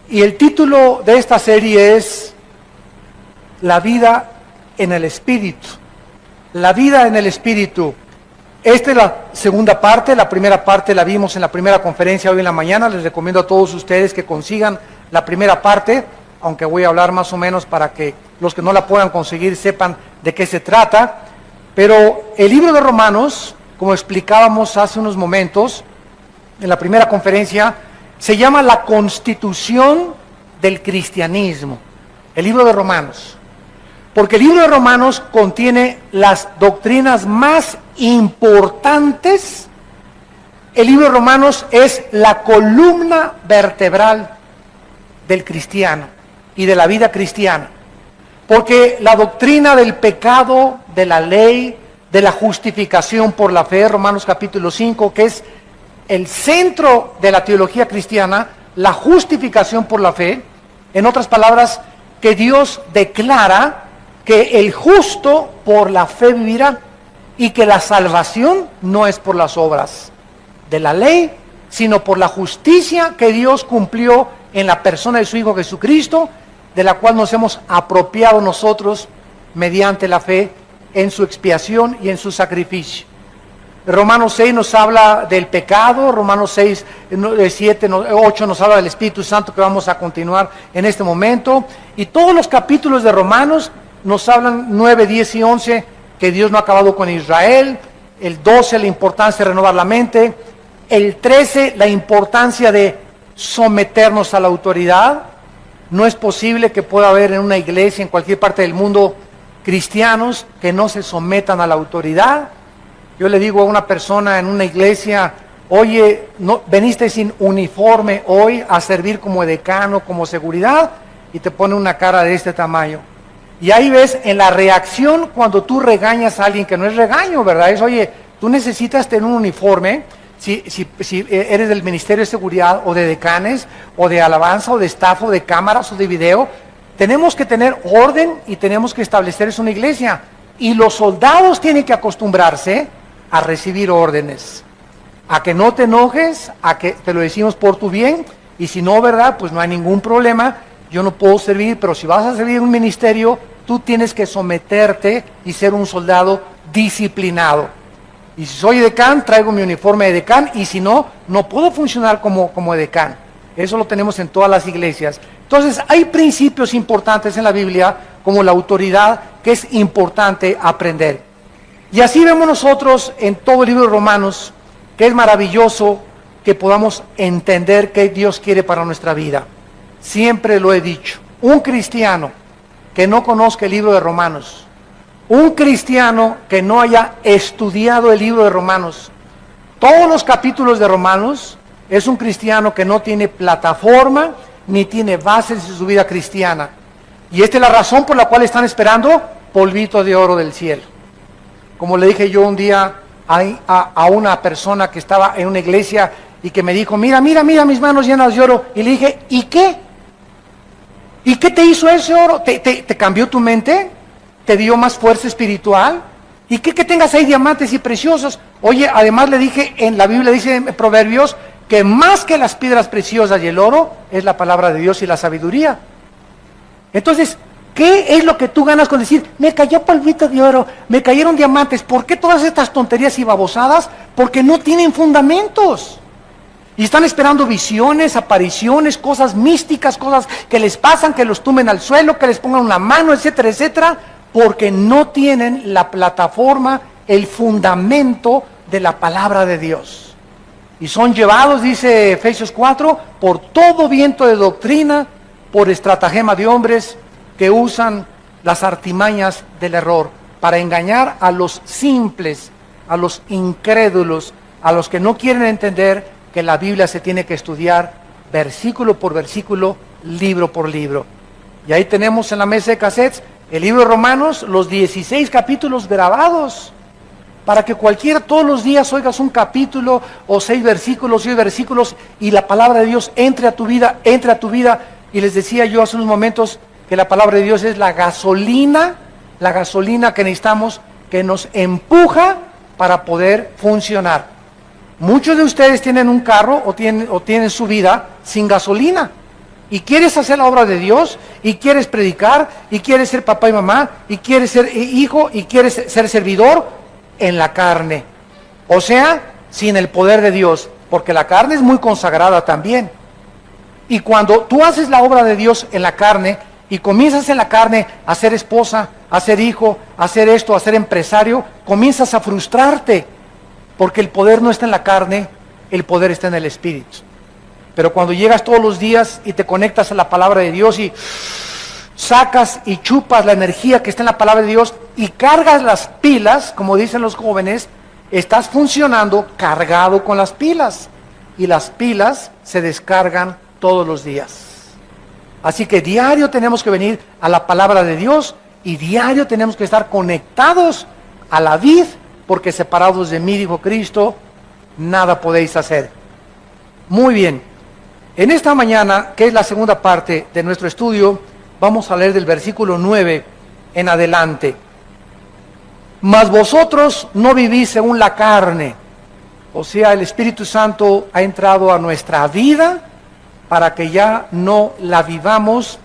Y el título de esta serie es La vida en el Espíritu. La vida en el Espíritu. Esta es la segunda parte. La primera parte la vimos en la primera conferencia hoy en la mañana. Les recomiendo a todos ustedes que consigan la primera parte, aunque voy a hablar más o menos para que los que no la puedan conseguir sepan de qué se trata. Pero el libro de Romanos, como explicábamos hace unos momentos en la primera conferencia, se llama la Constitución del Cristianismo. El libro de Romanos. Porque el libro de Romanos contiene las doctrinas más importantes. El libro de Romanos es la columna vertebral del cristiano y de la vida cristiana. Porque la doctrina del pecado, de la ley, de la justificación por la fe, Romanos capítulo 5, que es el centro de la teología cristiana, la justificación por la fe, en otras palabras, que Dios declara que el justo por la fe vivirá y que la salvación no es por las obras de la ley, sino por la justicia que Dios cumplió en la persona de su Hijo Jesucristo, de la cual nos hemos apropiado nosotros mediante la fe en su expiación y en su sacrificio. Romanos 6 nos habla del pecado, Romanos 6, 7, 8 nos habla del Espíritu Santo, que vamos a continuar en este momento, y todos los capítulos de Romanos nos hablan 9, 10 y 11, que Dios no ha acabado con Israel, el 12 la importancia de renovar la mente, el 13 la importancia de someternos a la autoridad. No es posible que pueda haber en una iglesia, en cualquier parte del mundo, cristianos que no se sometan a la autoridad. Yo le digo a una persona en una iglesia, oye, no, veniste sin uniforme hoy a servir como decano, como seguridad, y te pone una cara de este tamaño. Y ahí ves en la reacción cuando tú regañas a alguien, que no es regaño, ¿verdad? Es, oye, tú necesitas tener un uniforme, si eres del Ministerio de Seguridad, o de decanes, o de alabanza, o de staff, o de cámaras, o de video, tenemos que tener orden y tenemos que establecer eso en una iglesia. Y los soldados tienen que acostumbrarse a recibir órdenes, a que no te enojes, a que te lo decimos por tu bien, y si no, ¿verdad? Pues no hay ningún problema, yo no puedo servir, pero si vas a servir en un ministerio, tú tienes que someterte y ser un soldado disciplinado. Y si soy decán, traigo mi uniforme de decán, y si no, no puedo funcionar como decán. Eso lo tenemos en todas las iglesias. Entonces, hay principios importantes en la Biblia, como la autoridad, que es importante aprender. Y así vemos nosotros en todo el libro de Romanos, que es maravilloso que podamos entender qué Dios quiere para nuestra vida. Siempre lo he dicho, un cristiano que no conozca el libro de Romanos, un cristiano que no haya estudiado el libro de Romanos, todos los capítulos de Romanos, es un cristiano que no tiene plataforma ni tiene bases en su vida cristiana. Y esta es la razón por la cual están esperando polvito de oro del cielo. Como le dije yo un día a una persona que estaba en una iglesia y que me dijo, mira mis manos llenas de oro. Y le dije, ¿y qué? ¿Y qué te hizo ese oro? ¿Te cambió tu mente? ¿Te dio más fuerza espiritual? ¿Y qué que tengas ahí diamantes y preciosos? Oye, además le dije, en la Biblia dice en Proverbios, que más que las piedras preciosas y el oro, es la palabra de Dios y la sabiduría. Entonces, ¿qué es lo que tú ganas con decir, me cayó polvito de oro, me cayeron diamantes? ¿Por qué todas estas tonterías y babosadas? Porque no tienen fundamentos. Y están esperando visiones, apariciones, cosas místicas, cosas que les pasan, que los tumben al suelo, que les pongan una mano, etcétera, etcétera, porque no tienen la plataforma, el fundamento de la palabra de Dios. Y son llevados, dice Efesios 4, por todo viento de doctrina, por estratagema de hombres que usan las artimañas del error para engañar a los simples, a los incrédulos, a los que no quieren entender que la Biblia se tiene que estudiar versículo por versículo, libro por libro. Y ahí tenemos en la mesa de cassettes el libro de Romanos, los 16 capítulos grabados, para que cualquiera todos los días oigas un capítulo o 6 versículos, 10 versículos, y la palabra de Dios entre a tu vida. Y les decía yo hace unos momentos que la palabra de Dios es la gasolina que necesitamos, que nos empuja para poder funcionar. Muchos de ustedes tienen un carro o tienen su vida sin gasolina. y quieres hacer la obra de Dios, y quieres predicar, y quieres ser papá y mamá, y quieres ser hijo, y quieres ser servidor en la carne. O sea, sin el poder de Dios, porque la carne es muy consagrada también. Y cuando tú haces la obra de Dios en la carne, y comienzas en la carne a ser esposa, a ser hijo, a ser esto, a ser empresario, comienzas a frustrarte, porque el poder no está en la carne, el poder está en el Espíritu. Pero cuando llegas todos los días y te conectas a la palabra de Dios y sacas y chupas la energía que está en la palabra de Dios y cargas las pilas, como dicen los jóvenes, estás funcionando cargado con las pilas. Y las pilas se descargan todos los días. Así que diario tenemos que venir a la palabra de Dios y diario tenemos que estar conectados a la vid, porque separados de mí, dijo Cristo, nada podéis hacer. Muy bien. En esta mañana, que es la segunda parte de nuestro estudio, vamos a leer del versículo 9 en adelante. Mas vosotros no vivís según la carne, o sea, el Espíritu Santo ha entrado a nuestra vida para que ya no la vivamos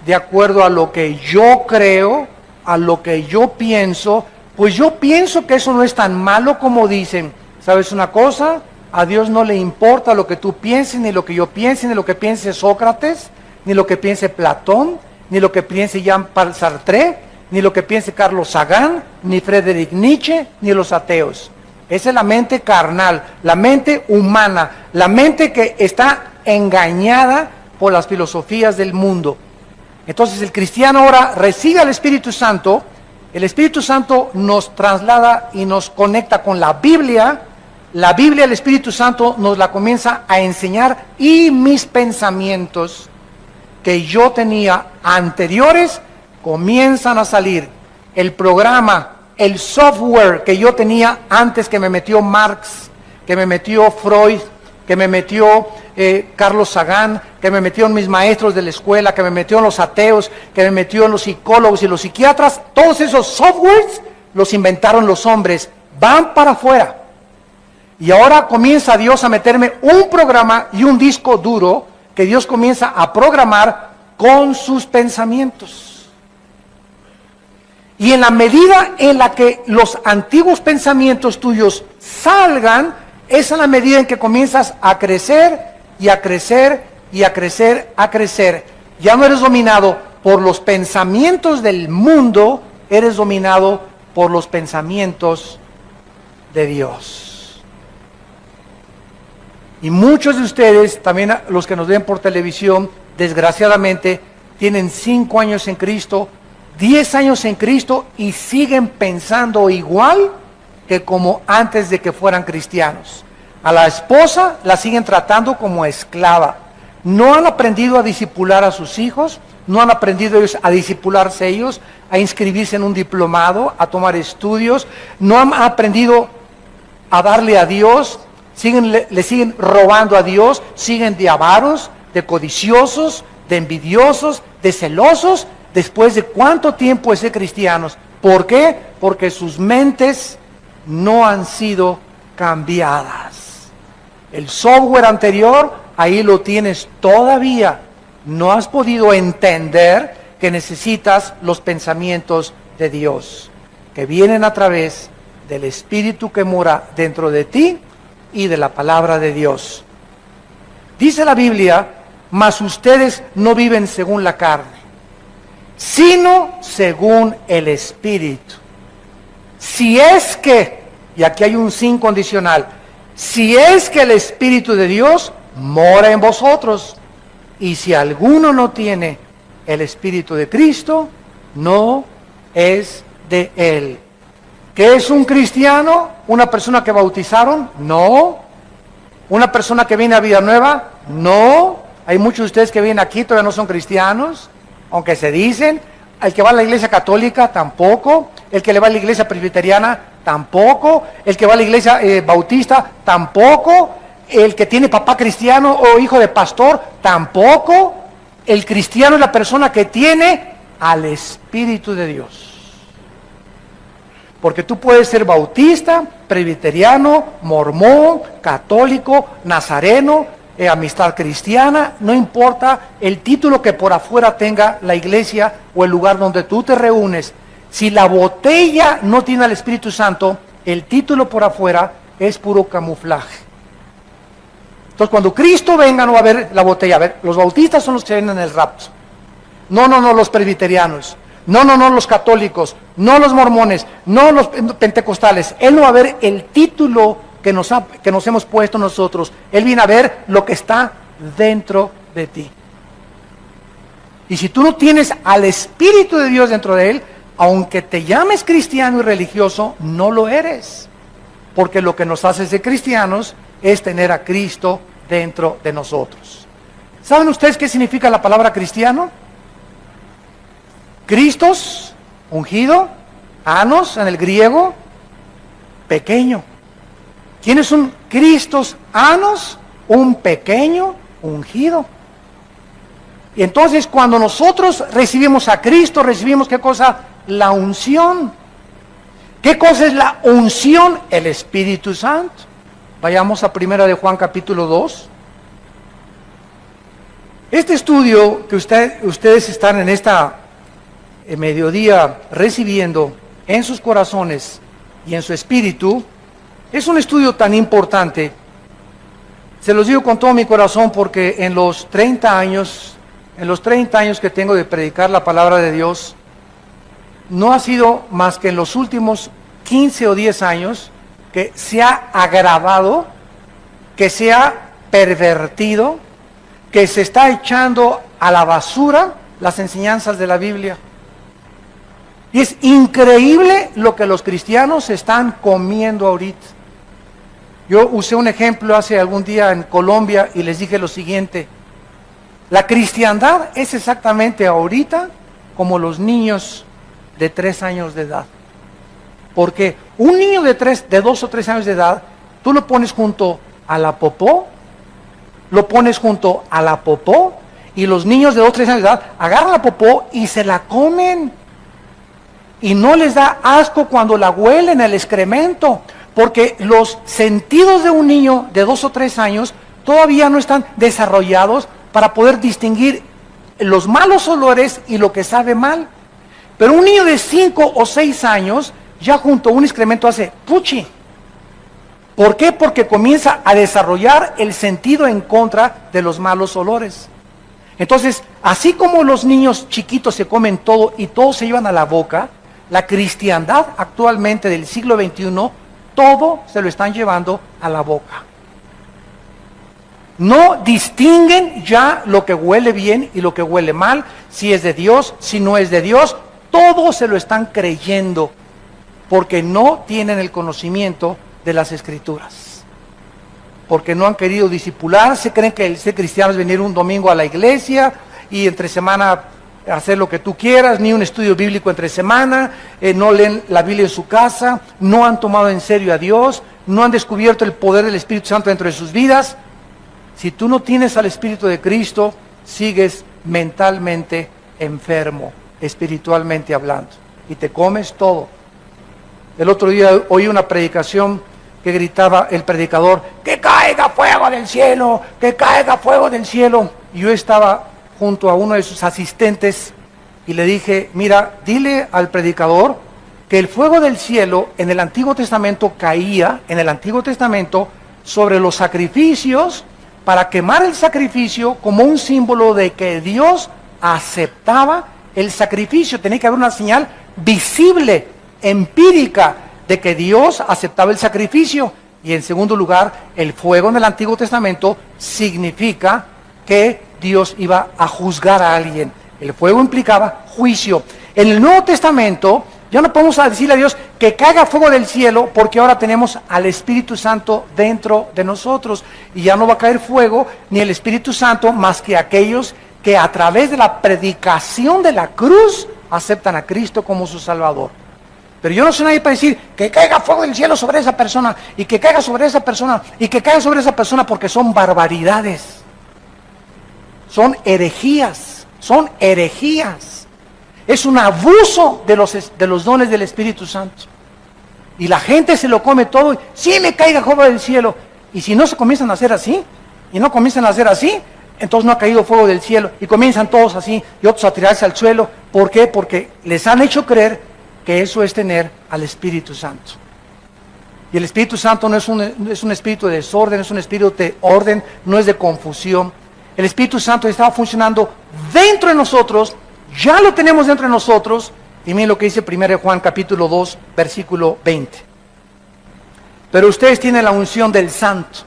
de acuerdo a lo que yo creo, a lo que yo pienso. Pues yo pienso que eso no es tan malo como dicen. ¿Sabes una cosa? A Dios no le importa lo que tú pienses, ni lo que yo piense, ni lo que piense Sócrates, ni lo que piense Platón, ni lo que piense Jean-Paul Sartre, ni lo que piense Carlos Sagan, ni Friedrich Nietzsche, ni los ateos. Esa es la mente carnal, la mente humana, la mente que está engañada por las filosofías del mundo. Entonces el cristiano ahora recibe al Espíritu Santo. El Espíritu Santo nos traslada y nos conecta con la Biblia. La Biblia, el Espíritu Santo nos la comienza a enseñar, y mis pensamientos que yo tenía anteriores comienzan a salir. El programa, el software que yo tenía antes, que me metió Marx, que me metió Freud, que me metió Carlos Sagan, que me metió en mis maestros de la escuela, que me metió en los ateos, que me metió en los psicólogos y los psiquiatras, todos esos softwares los inventaron los hombres, van para afuera. Y ahora comienza Dios a meterme un programa y un disco duro que Dios comienza a programar con sus pensamientos. Y en la medida en la que los antiguos pensamientos tuyos salgan, es en la medida en que comienzas a crecer y a crecer y a crecer, a crecer. Ya no eres dominado por los pensamientos del mundo, eres dominado por los pensamientos de Dios. Y muchos de ustedes, también los que nos ven por televisión, desgraciadamente, tienen 5 años en Cristo, 10 años en Cristo y siguen pensando igual que como antes de que fueran cristianos. A la esposa la siguen tratando como esclava. No han aprendido a discipular a sus hijos, no han aprendido ellos a discipularse ellos, a inscribirse en un diplomado, a tomar estudios, no han aprendido a darle a Dios. Le siguen robando a Dios, siguen de avaros, de codiciosos, de envidiosos, de celosos, después de cuánto tiempo de ser cristianos. ¿Por qué? Porque sus mentes no han sido cambiadas. El software anterior, ahí lo tienes todavía. No has podido entender que necesitas los pensamientos de Dios, que vienen a través del Espíritu que mora dentro de ti y de la palabra de Dios. Dice la Biblia, mas ustedes no viven según la carne, sino según el Espíritu. Si es que, y aquí hay un sin condicional, si es que el Espíritu de Dios mora en vosotros, y si alguno no tiene el Espíritu de Cristo, no es de Él. ¿Qué es un cristiano? ¿Una persona que bautizaron? No. ¿Una persona que viene a vida nueva? No. Hay muchos de ustedes que vienen aquí, todavía no son cristianos, aunque se dicen. El que va a la iglesia católica, tampoco. El que le va a la iglesia presbiteriana, tampoco. El que va a la iglesia bautista, tampoco. El que tiene papá cristiano o hijo de pastor, tampoco. El cristiano es la persona que tiene al Espíritu de Dios. Porque tú puedes ser bautista, presbiteriano, mormón, católico, nazareno, amistad cristiana, no importa el título que por afuera tenga la iglesia o el lugar donde tú te reúnes. Si la botella no tiene al Espíritu Santo, el título por afuera es puro camuflaje. Entonces, cuando Cristo venga, no va a haber la botella. A ver, los bautistas son los que vienen en el rapto. No, los presbiterianos. No, los católicos. No los mormones. No los pentecostales. Él no va a ver el título que nos hemos puesto nosotros. Él viene a ver lo que está dentro de ti. Y si tú no tienes al Espíritu de Dios dentro de él, aunque te llames cristiano y religioso, no lo eres. Porque lo que nos hace de cristianos es tener a Cristo dentro de nosotros. ¿Saben ustedes qué significa la palabra cristiano? Cristos, ungido, anos en el griego, pequeño. ¿Quiénes son Cristos, anos? Un pequeño ungido. Y entonces cuando nosotros recibimos a Cristo, recibimos ¿qué cosa? La unción. ¿Qué cosa es la unción? El Espíritu Santo. Vayamos a 1 de Juan capítulo 2. Este estudio que ustedes están en esta mediodía recibiendo en sus corazones y en su espíritu, es un estudio tan importante. Se los digo con todo mi corazón porque en los 30 años que tengo de predicar la palabra de Dios, no ha sido más que en los últimos 15 o 10 años que se ha agravado, que se ha pervertido, que se está echando a la basura las enseñanzas de la Biblia. Y es increíble lo que los cristianos están comiendo ahorita. Yo usé un ejemplo hace algún día en Colombia y les dije lo siguiente: la cristiandad es exactamente ahorita como los niños de 3 años de edad. Porque un niño de 2 o 3 años de edad, tú lo pones junto a la popó, y los niños de 2 o 3 años de edad agarran la popó y se la comen. Y no les da asco cuando la huelen, el excremento, porque los sentidos de un niño de 2 o 3 años todavía no están desarrollados para poder distinguir los malos olores y lo que sabe mal. Pero un niño de 5 o 6 años ya junto a un excremento hace puchi. ¿Por qué? Porque comienza a desarrollar el sentido en contra de los malos olores. Entonces, así como los niños chiquitos se comen todo y todo se llevan a la boca, la cristiandad actualmente del siglo XXI, todo se lo están llevando a la boca. No distinguen ya lo que huele bien y lo que huele mal, si es de Dios, si no es de Dios, todo se lo están creyendo, porque no tienen el conocimiento de las Escrituras. Porque no han querido discipularse, creen que el ser cristiano es venir un domingo a la iglesia y entre semana hacer lo que tú quieras, ni un estudio bíblico entre semana, no leen la Biblia en su casa, no han tomado en serio a Dios, no han descubierto el poder del Espíritu Santo dentro de sus vidas. Si tú no tienes al Espíritu de Cristo, sigues mentalmente enfermo, espiritualmente hablando, y te comes todo. El otro día oí una predicación que gritaba el predicador: ¡que caiga fuego del cielo! ¡Que caiga fuego del cielo! Y yo estaba junto a uno de sus asistentes y le dije: mira, dile al predicador que el fuego del cielo en el Antiguo Testamento caía, en el Antiguo Testamento, sobre los sacrificios, para quemar el sacrificio como un símbolo de que Dios aceptaba el sacrificio. Tenía que haber una señal visible, empírica, de que Dios aceptaba el sacrificio. Y en segundo lugar, el fuego en el Antiguo Testamento significa que Dios iba a juzgar a alguien. El fuego implicaba juicio. En el Nuevo Testamento ya no podemos decirle a Dios que caiga fuego del cielo, porque ahora tenemos al Espíritu Santo dentro de nosotros, y ya no va a caer fuego ni el Espíritu Santo más que aquellos que a través de la predicación de la cruz aceptan a Cristo como su Salvador. Pero yo no soy nadie para decir que caiga fuego del cielo sobre esa persona, y que caiga sobre esa persona, y que caiga sobre esa persona, porque son barbaridades. Son herejías, son herejías. Es un abuso de los dones del Espíritu Santo. Y la gente se lo come todo, y sí me caiga fuego del cielo. Y si no se comienzan a hacer así, y no comienzan a hacer así, entonces no ha caído fuego del cielo, y comienzan todos así, y otros a tirarse al suelo. ¿Por qué? Porque les han hecho creer que eso es tener al Espíritu Santo. Y el Espíritu Santo no es un espíritu de desorden, es un espíritu de orden, no es de confusión. El Espíritu Santo estaba funcionando dentro de nosotros, ya lo tenemos dentro de nosotros, y miren lo que dice 1 Juan capítulo 2, versículo 20. Pero ustedes tienen la unción del Santo.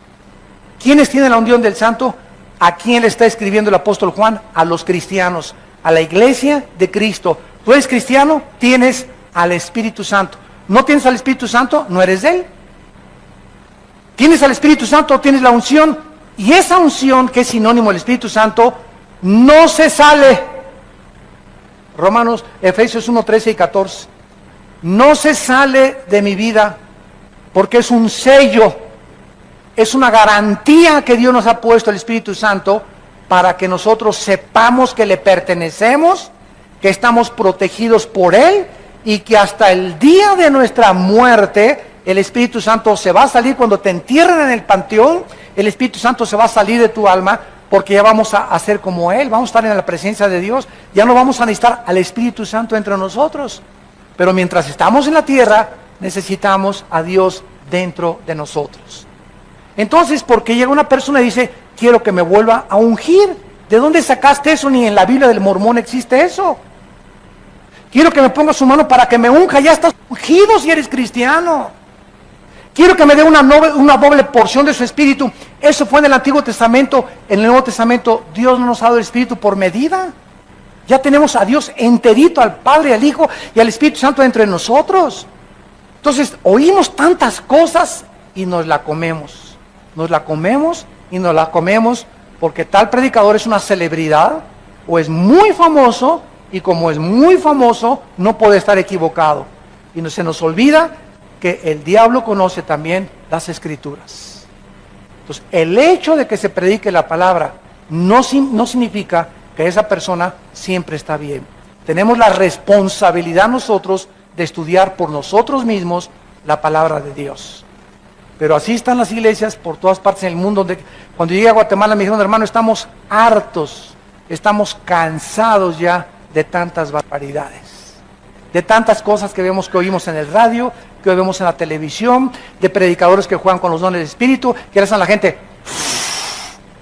¿Quiénes tienen la unción del Santo? ¿A quién le está escribiendo el apóstol Juan? A los cristianos, a la iglesia de Cristo. Tú eres cristiano, tienes al Espíritu Santo. ¿No tienes al Espíritu Santo? No eres de Él. Tienes al Espíritu Santo, tienes la unción. Y esa unción, que es sinónimo del Espíritu Santo, no se sale. Efesios 1, 13 y 14. No se sale de mi vida, porque es un sello, es una garantía que Dios nos ha puesto, el Espíritu Santo, para que nosotros sepamos que le pertenecemos, que estamos protegidos por Él, y que hasta el día de nuestra muerte, el Espíritu Santo se va a salir cuando te entierren en el panteón. El Espíritu Santo se va a salir de tu alma, porque ya vamos a ser como Él, vamos a estar en la presencia de Dios, ya no vamos a necesitar al Espíritu Santo entre nosotros. Pero mientras estamos en la tierra, necesitamos a Dios dentro de nosotros. Entonces, porque llega una persona y dice, quiero que me vuelva a ungir. ¿De dónde sacaste eso? Ni en la Biblia del Mormón existe eso. Quiero que me ponga su mano para que me unja. Ya estás ungido si eres cristiano. Quiero que me dé una doble porción de su Espíritu. Eso fue en el Antiguo Testamento. En el Nuevo Testamento, Dios no nos ha dado el Espíritu por medida. Ya tenemos a Dios enterito, al Padre, al Hijo y al Espíritu Santo entre nosotros. Entonces, oímos tantas cosas y nos la comemos. Nos la comemos y nos la comemos porque tal predicador es una celebridad o es muy famoso, y como es muy famoso, no puede estar equivocado. Y no se nos olvida que el diablo conoce también las Escrituras. Entonces, el hecho de que se predique la palabra no significa que esa persona siempre está bien. Tenemos la responsabilidad nosotros de estudiar por nosotros mismos la palabra de Dios. Pero así están las iglesias por todas partes en el mundo. Cuando llegué a Guatemala me dijeron, hermano, estamos hartos, estamos cansados ya de tantas barbaridades, de tantas cosas que oímos en el radio, que vemos en la televisión, de predicadores que juegan con los dones del Espíritu, que le hacen a la gente,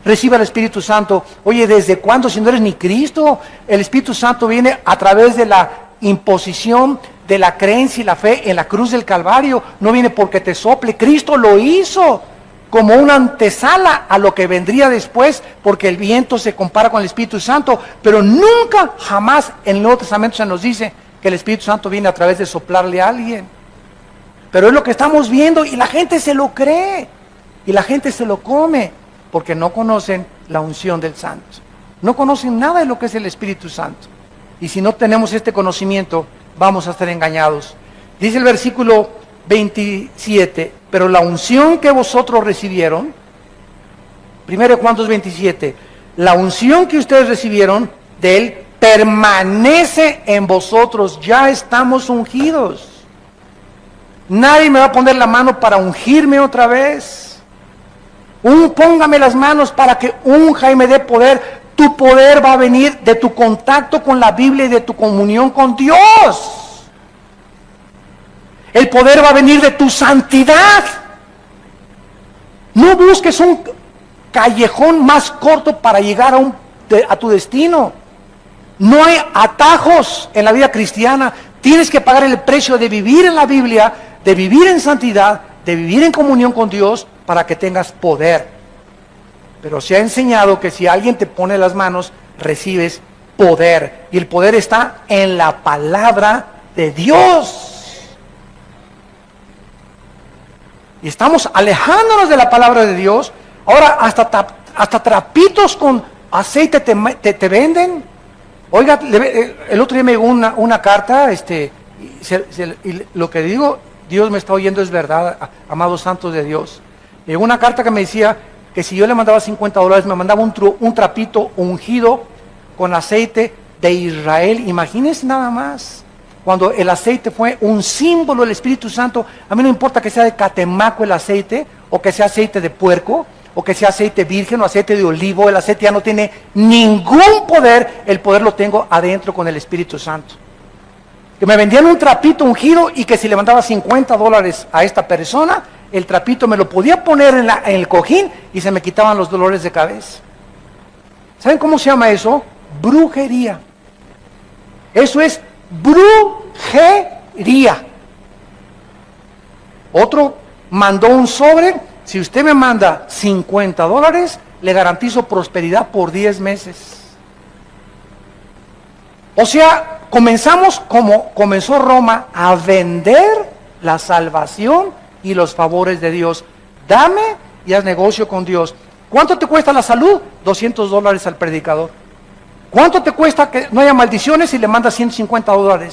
reciba el Espíritu Santo. Oye, ¿desde cuándo si no eres ni Cristo? El Espíritu Santo viene a través de la imposición de la creencia y la fe en la cruz del Calvario. No viene porque te sople. Cristo lo hizo como una antesala a lo que vendría después, porque el viento se compara con el Espíritu Santo, pero nunca, jamás en el Nuevo Testamento se nos dice que el Espíritu Santo viene a través de soplarle a alguien. Pero es lo que estamos viendo y la gente se lo cree y la gente se lo come, porque no conocen la unción del Santo. No conocen nada de lo que es el Espíritu Santo. Y si no tenemos este conocimiento, vamos a ser engañados. Dice el versículo 27, pero la unción que vosotros recibieron, 1 Juan 2:27, la unción que ustedes recibieron de Él permanece en vosotros. Ya estamos ungidos. Nadie me va a poner la mano para ungirme otra vez. Póngame las manos para que unja y me dé poder. Tu poder va a venir de tu contacto con la Biblia y de tu comunión con Dios. El poder va a venir de tu santidad. No busques un callejón más corto para llegar a tu destino. No hay atajos en la vida cristiana. Tienes que pagar el precio de vivir en la Biblia, de vivir en santidad, de vivir en comunión con Dios para que tengas poder. Pero se ha enseñado que si alguien te pone las manos, recibes poder. Y el poder está en la palabra de Dios. Y estamos alejándonos de la palabra de Dios. Ahora hasta trapitos con aceite te venden. Oiga, el otro día me llegó una carta, y lo que digo, Dios me está oyendo, es verdad, amados santos de Dios. Llegó una carta que me decía que si yo le mandaba $50, me mandaba un trapito ungido con aceite de Israel. Imagínense nada más, cuando el aceite fue un símbolo del Espíritu Santo. A mí no importa que sea de Catemaco el aceite, o que sea aceite de puerco, o que sea aceite virgen o aceite de olivo. El aceite ya no tiene ningún poder, el poder lo tengo adentro con el Espíritu Santo. Que me vendían un trapito ungido y que si le mandaba $50 a esta persona, el trapito me lo podía poner en el cojín y se me quitaban los dolores de cabeza. ¿Saben cómo se llama eso? Brujería. Eso es brujería. Otro mandó un sobre: si usted me manda $50, le garantizo prosperidad por 10 meses. O sea, comenzamos como comenzó Roma, a vender la salvación y los favores de Dios. Dame y haz negocio con Dios. ¿Cuánto te cuesta la salud? $200 al predicador. ¿Cuánto te cuesta que no haya maldiciones y le mandas $150?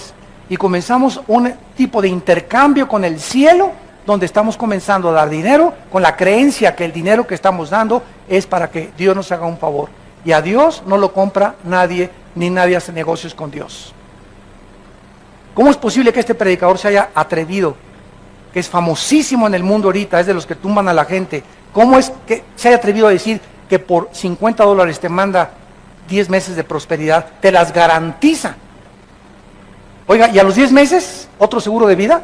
Y comenzamos un tipo de intercambio con el cielo, donde estamos comenzando a dar dinero, con la creencia que el dinero que estamos dando es para que Dios nos haga un favor. Y a Dios no lo compra nadie, ni nadie hace negocios con Dios. ¿Cómo es posible que este predicador se haya atrevido, que es famosísimo en el mundo ahorita, es de los que tumban a la gente? ¿Cómo es que se haya atrevido a decir que por $50 te manda 10 meses de prosperidad, te las garantiza? Oiga, ¿y a los 10 meses otro seguro de vida?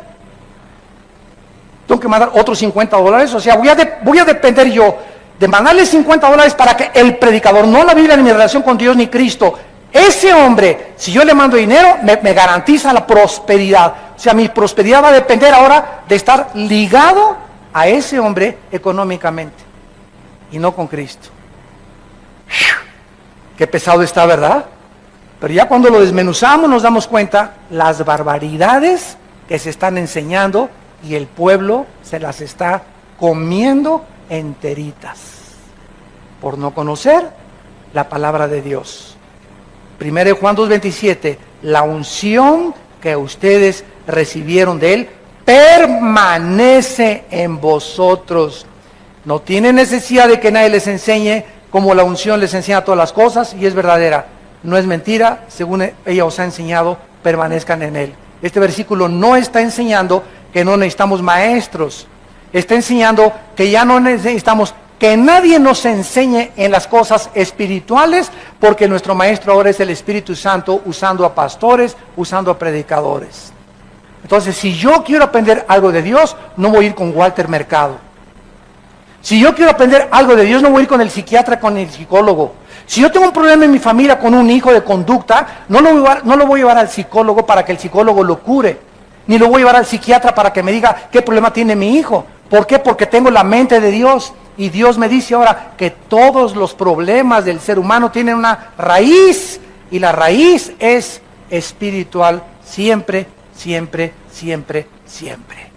Tengo que mandar otros $50, o sea, voy a depender yo de mandarle $50 para que el predicador, no la Biblia, ni mi relación con Dios ni Cristo, ese hombre, si yo le mando dinero, me garantiza la prosperidad. O sea, mi prosperidad va a depender ahora de estar ligado a ese hombre económicamente y no con Cristo. Qué pesado está, ¿verdad? Pero ya cuando lo desmenuzamos nos damos cuenta las barbaridades que se están enseñando y el pueblo se las está comiendo enteritas por no conocer la palabra de Dios. 1 Juan 2:27, la unción que ustedes recibieron de Él permanece en vosotros. No tienen necesidad de que nadie les enseñe, como la unción les enseña todas las cosas y es verdadera. No es mentira, según ella os ha enseñado, permanezcan en Él. Este versículo no está enseñando que no necesitamos maestros. Está enseñando que ya no necesitamos que nadie nos enseñe en las cosas espirituales, porque nuestro maestro ahora es el Espíritu Santo, usando a pastores, usando a predicadores. Entonces, si yo quiero aprender algo de Dios, no voy a ir con Walter Mercado. Si yo quiero aprender algo de Dios, no voy a ir con el psiquiatra, con el psicólogo. Si yo tengo un problema en mi familia con un hijo de conducta, no lo voy a llevar al psicólogo para que el psicólogo lo cure, ni lo voy a llevar al psiquiatra para que me diga qué problema tiene mi hijo. ¿Por qué? Porque tengo la mente de Dios. Y Dios me dice ahora que todos los problemas del ser humano tienen una raíz, y la raíz es espiritual, siempre, siempre, siempre, siempre.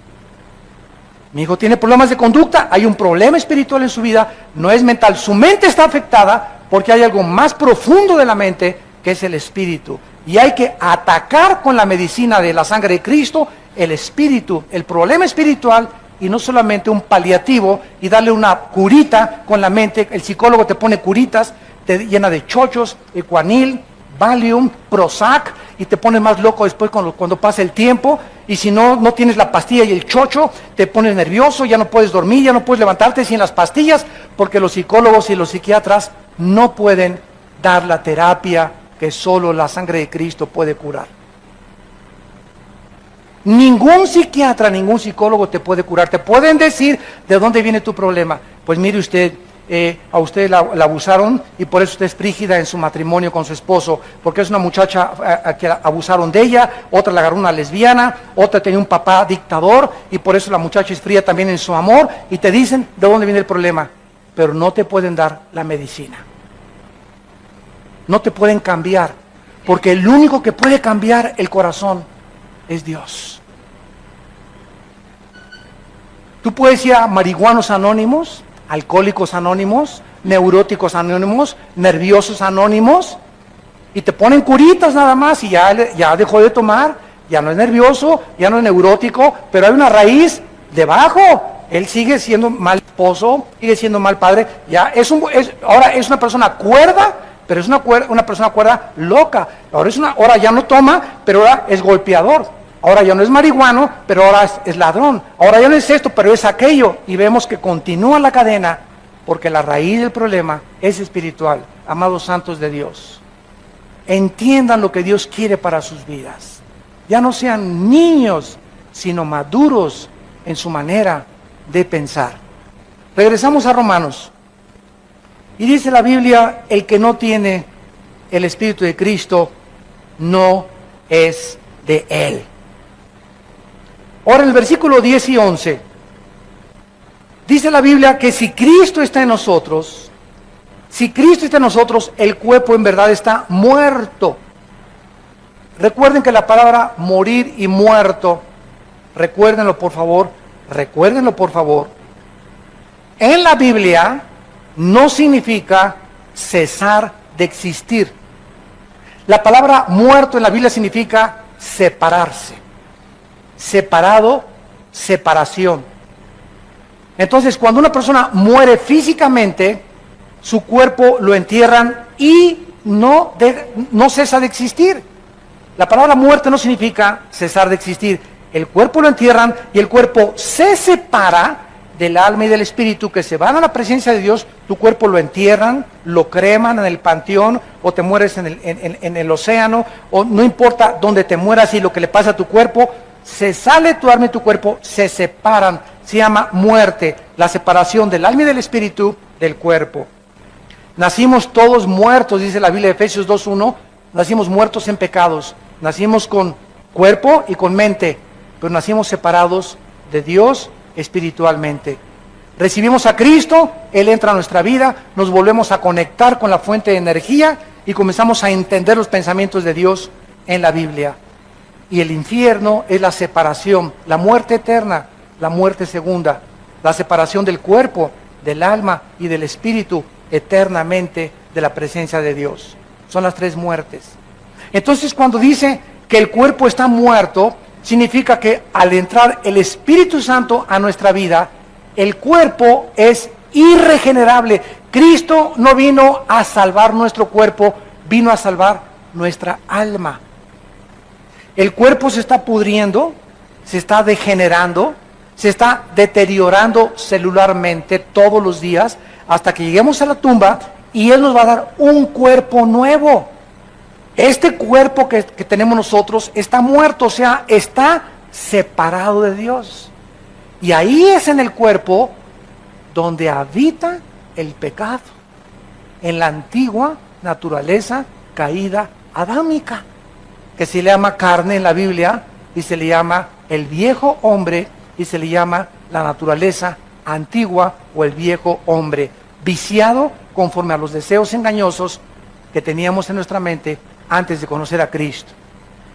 Mi hijo tiene problemas de conducta, hay un problema espiritual en su vida, no es mental, su mente está afectada porque hay algo más profundo de la mente que es el espíritu. Y hay que atacar con la medicina de la sangre de Cristo el espíritu, el problema espiritual, y no solamente un paliativo y darle una curita con la mente. El psicólogo te pone curitas, te llena de chochos, Equanil, Valium, Prozac, y te pones más loco después cuando pasa el tiempo. Y si no tienes la pastilla y el chocho, te pones nervioso, ya no puedes dormir, ya no puedes levantarte sin las pastillas, porque los psicólogos y los psiquiatras no pueden dar la terapia que solo la sangre de Cristo puede curar. Ningún psiquiatra, ningún psicólogo te puede curar. Te pueden decir de dónde viene tu problema. Pues mire usted, a usted la abusaron y por eso usted es frígida en su matrimonio con su esposo, porque es una muchacha a que abusaron de ella, otra la agarró una lesbiana, otra tenía un papá dictador y por eso la muchacha es fría también en su amor, y te dicen de dónde viene el problema, pero no te pueden dar la medicina. No te pueden cambiar, porque el único que puede cambiar el corazón es Dios. Tú puedes ir a marihuanos anónimos, alcohólicos anónimos, neuróticos anónimos, nerviosos anónimos, y te ponen curitas nada más y ya dejó de tomar, ya no es nervioso, ya no es neurótico, pero hay una raíz debajo. Él sigue siendo mal esposo, sigue siendo mal padre, ahora es una persona cuerda, pero es una persona cuerda loca. Ahora ya no toma, pero ahora es golpeador. Ahora ya no es marihuano, pero ahora es ladrón. Ahora ya no es esto, pero es aquello. Y vemos que continúa la cadena porque la raíz del problema es espiritual. Amados santos de Dios, entiendan lo que Dios quiere para sus vidas. Ya no sean niños, sino maduros en su manera de pensar. Regresamos a Romanos. Y dice la Biblia, el que no tiene el Espíritu de Cristo no es de Él. Ahora en el versículo 10 y 11, dice la Biblia que si Cristo está en nosotros, el cuerpo en verdad está muerto. Recuerden que la palabra morir y muerto, recuérdenlo por favor, en la Biblia no significa cesar de existir. La palabra muerto en la Biblia significa separarse, separado, separación. Entonces, cuando una persona muere físicamente, su cuerpo lo entierran y no cesa de existir. La palabra muerte no significa cesar de existir. El cuerpo lo entierran y el cuerpo se separa del alma y del espíritu, que se van a la presencia de Dios. Tu cuerpo lo entierran, lo creman en el panteón, o te mueres en el océano, o no importa dónde te mueras y lo que le pasa a tu cuerpo, se sale tu alma y tu cuerpo, se separan. Se llama muerte, la separación del alma y del espíritu del cuerpo. Nacimos todos muertos, dice la Biblia de Efesios 2:1, nacimos muertos en pecados, nacimos con cuerpo y con mente, pero nacimos separados de Dios espiritualmente. Recibimos a Cristo, Él entra a nuestra vida, nos volvemos a conectar con la fuente de energía y comenzamos a entender los pensamientos de Dios en la Biblia. Y el infierno es la separación, la muerte eterna, la muerte segunda, la separación del cuerpo, del alma y del espíritu eternamente de la presencia de Dios. Son las tres muertes. Entonces, cuando dice que el cuerpo está muerto, significa que al entrar el Espíritu Santo a nuestra vida, el cuerpo es irregenerable. Cristo no vino a salvar nuestro cuerpo, vino a salvar nuestra alma. El cuerpo se está pudriendo, se está degenerando, se está deteriorando celularmente todos los días hasta que lleguemos a la tumba y Él nos va a dar un cuerpo nuevo. Este cuerpo que tenemos nosotros está muerto, o sea, está separado de Dios. Y ahí es en el cuerpo donde habita el pecado, en la antigua naturaleza caída adámica, que se le llama carne en la Biblia, y se le llama el viejo hombre, y se le llama la naturaleza antigua o el viejo hombre, viciado conforme a los deseos engañosos que teníamos en nuestra mente antes de conocer a Cristo.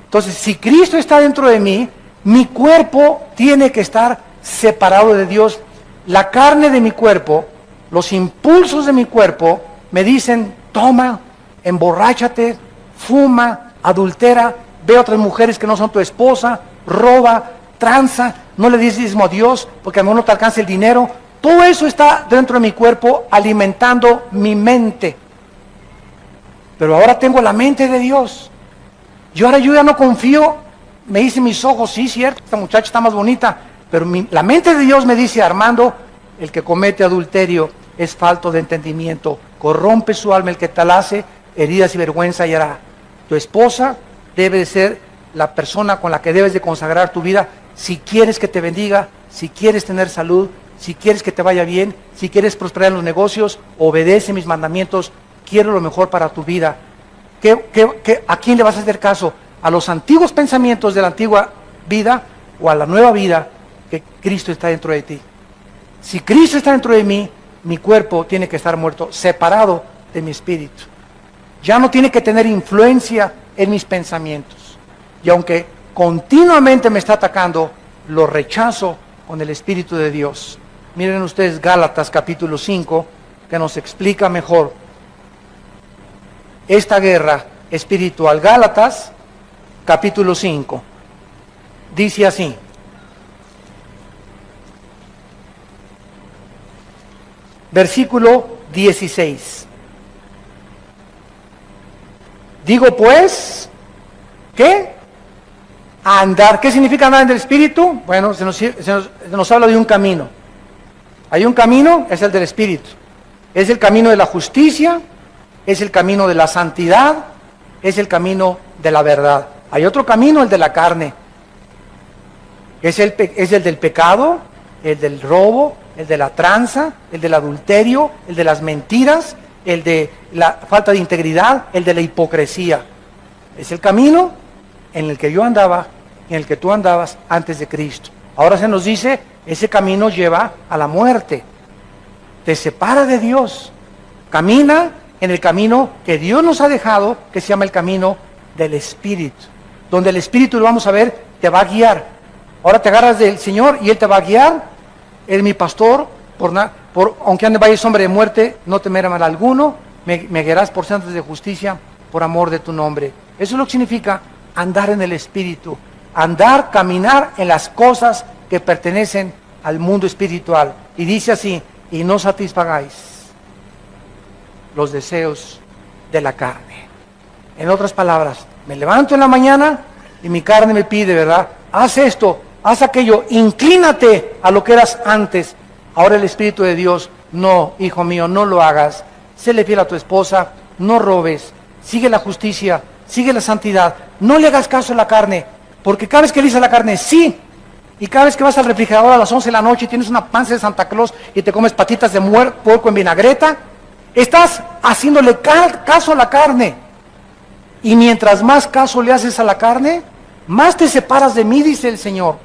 Entonces, si Cristo está dentro de mí, mi cuerpo tiene que estar separado de Dios. La carne de mi cuerpo, los impulsos de mi cuerpo me dicen: toma, emborráchate, fuma, adultera, ve a otras mujeres que no son tu esposa, roba, tranza, no le des diezmo a Dios porque a lo mejor no te alcanza el dinero. Todo eso está dentro de mi cuerpo alimentando mi mente. Pero ahora tengo la mente de Dios. Yo ya no confío. Me dicen mis ojos: sí, cierto, esta muchacha está más bonita. Pero la mente de Dios me dice: Armando, el que comete adulterio es falto de entendimiento. Corrompe su alma el que tal hace, heridas y vergüenza hallará. Tu esposa debe de ser la persona con la que debes de consagrar tu vida si quieres que te bendiga, si quieres tener salud, si quieres que te vaya bien, si quieres prosperar en los negocios. Obedece mis mandamientos. Quiero lo mejor para tu vida. ¿A quién le vas a hacer caso? ¿A los antiguos pensamientos de la antigua vida o a la nueva vida que Cristo está dentro de ti? Si Cristo está dentro de mí, mi cuerpo tiene que estar muerto, separado de mi espíritu. Ya no tiene que tener influencia en mis pensamientos. Y aunque continuamente me está atacando, lo rechazo con el Espíritu de Dios. Miren ustedes Gálatas capítulo 5, que nos explica mejor esta guerra espiritual. Gálatas capítulo 5 dice así: versículo 16. Digo pues, ¿qué? Andar. ¿Qué significa andar en el Espíritu? Bueno, se nos habla de un camino. Hay un camino, es el del Espíritu. Es el camino de la justicia, es el camino de la santidad, es el camino de la verdad. Hay otro camino, el de la carne. Es el del pecado, el del robo, el de la tranza, el del adulterio, el de las mentiras, el de la falta de integridad, el de la hipocresía. Es el camino en el que yo andaba, en el que tú andabas antes de Cristo. Ahora se nos dice, ese camino lleva a la muerte. Te separa de Dios. Camina en el camino que Dios nos ha dejado, que se llama el camino del Espíritu. Donde el Espíritu, lo vamos a ver, te va a guiar. Ahora te agarras del Señor y Él te va a guiar. Él es mi pastor, aunque ande valle sombra de muerte, no temeré mal alguno. Me guiarás por sendas de justicia, por amor de tu nombre. Eso es lo que significa andar en el Espíritu. Andar, caminar en las cosas que pertenecen al mundo espiritual. Y dice así, y no satisfagáis los deseos de la carne. En otras palabras, me levanto en la mañana y mi carne me pide, ¿verdad? Haz esto, haz aquello, inclínate a lo que eras antes. Ahora el Espíritu de Dios, no, hijo mío, no lo hagas. Séle fiel a tu esposa, no robes, sigue la justicia, sigue la santidad, no le hagas caso a la carne, porque cada vez que le dices a la carne, sí, y cada vez que vas al refrigerador a las 11 de la noche y tienes una panza de Santa Claus y te comes patitas de puerco en vinagreta, estás haciéndole caso a la carne. Y mientras más caso le haces a la carne, más te separas de mí, dice el Señor.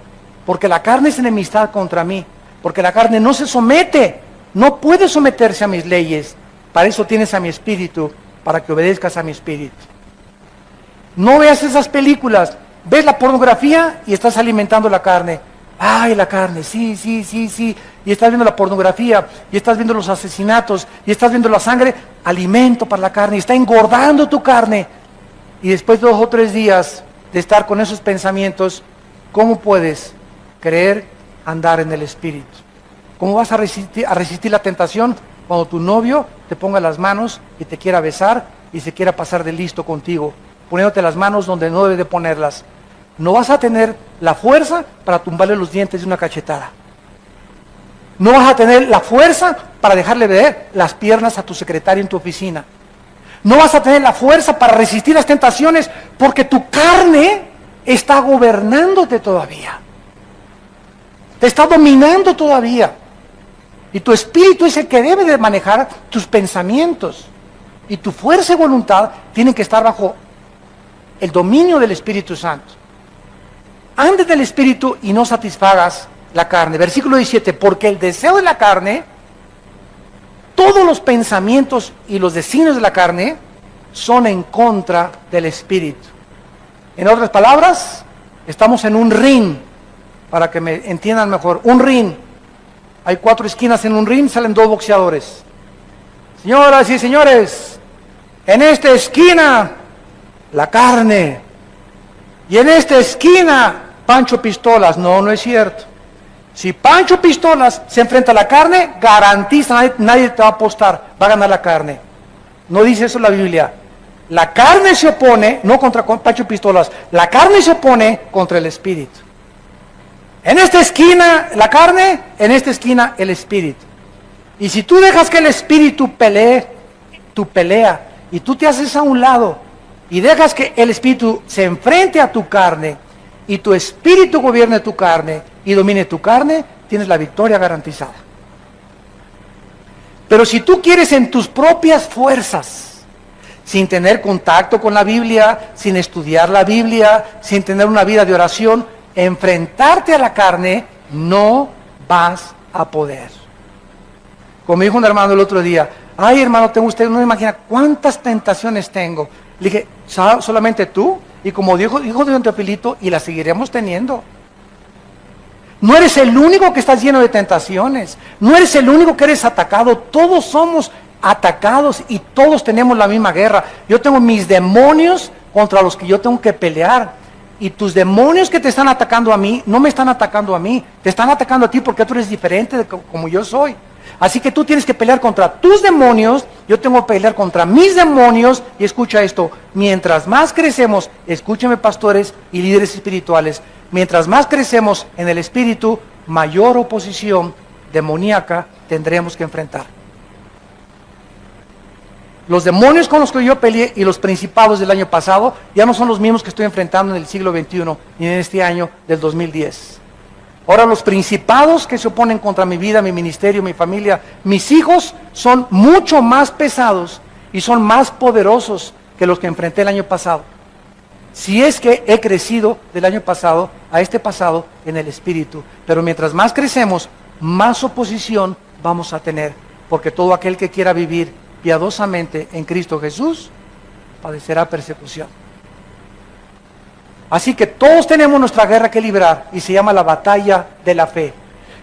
Porque la carne es enemistad contra mí. Porque la carne no se somete, no puede someterse a mis leyes. Para eso tienes a mi espíritu, para que obedezcas a mi espíritu. No veas esas películas. Ves la pornografía y estás alimentando la carne. Ay, la carne, sí. Y estás viendo la pornografía, y estás viendo los asesinatos, y estás viendo la sangre. Alimento para la carne, y está engordando tu carne. Y después de 2 o 3 días de estar con esos pensamientos, ¿cómo puedes creer andar en el Espíritu? ¿Cómo vas a resistir la tentación cuando tu novio te ponga las manos y te quiera besar y se quiera pasar de listo contigo, poniéndote las manos donde no debe de ponerlas? No vas a tener la fuerza para tumbarle los dientes de una cachetada. No vas a tener la fuerza para dejarle ver las piernas a tu secretario en tu oficina. No vas a tener la fuerza para resistir las tentaciones porque tu carne está gobernándote todavía. Te está dominando todavía. Y tu espíritu es el que debe de manejar tus pensamientos. Y tu fuerza y voluntad tienen que estar bajo el dominio del Espíritu Santo. Andes del Espíritu y no satisfagas la carne. Versículo 17, porque el deseo de la carne, todos los pensamientos y los designios de la carne son en contra del Espíritu. En otras palabras, estamos en un ring, para que me entiendan mejor. Un ring. Hay 4 esquinas en un ring, salen 2 boxeadores. Señoras y señores, en esta esquina, la carne. Y en esta esquina, Pancho Pistolas. No, no es cierto. Si Pancho Pistolas se enfrenta a la carne, garantiza, nadie te va a apostar, va a ganar la carne. No dice eso la Biblia. La carne se opone, no contra Pancho Pistolas, la carne se opone contra el Espíritu. En esta esquina la carne, en esta esquina el Espíritu. Y si tú dejas que el Espíritu pelee tu pelea, y tú te haces a un lado, y dejas que el Espíritu se enfrente a tu carne, y tu Espíritu gobierne tu carne, y domine tu carne, tienes la victoria garantizada. Pero si tú quieres en tus propias fuerzas, sin tener contacto con la Biblia, sin estudiar la Biblia, sin tener una vida de oración, enfrentarte a la carne, no vas a poder. Como dijo un hermano el otro día, ay hermano, usted no imagina cuántas tentaciones tengo. Le dije, solamente tú, y como dijo don Teofilito, y las seguiremos teniendo. No eres el único que estás lleno de tentaciones, no eres el único que eres atacado, todos somos atacados y todos tenemos la misma guerra. Yo tengo mis demonios contra los que yo tengo que pelear, y tus demonios que te están atacando a mí, no me están atacando a mí, te están atacando a ti porque tú eres diferente de como yo soy. Así que tú tienes que pelear contra tus demonios, yo tengo que pelear contra mis demonios, y escucha esto, mientras más crecemos, escúchame pastores y líderes espirituales, mientras más crecemos en el espíritu, mayor oposición demoníaca tendremos que enfrentar. Los demonios con los que yo peleé y los principados del año pasado ya no son los mismos que estoy enfrentando en el siglo XXI y en este año del 2010. Ahora los principados que se oponen contra mi vida, mi ministerio, mi familia, mis hijos, son mucho más pesados y son más poderosos que los que enfrenté el año pasado. Si es que he crecido del año pasado a este pasado en el espíritu. Pero mientras más crecemos, más oposición vamos a tener. Porque todo aquel que quiera vivir piadosamente en Cristo Jesús, padecerá persecución. Así que todos tenemos nuestra guerra que librar y se llama la batalla de la fe.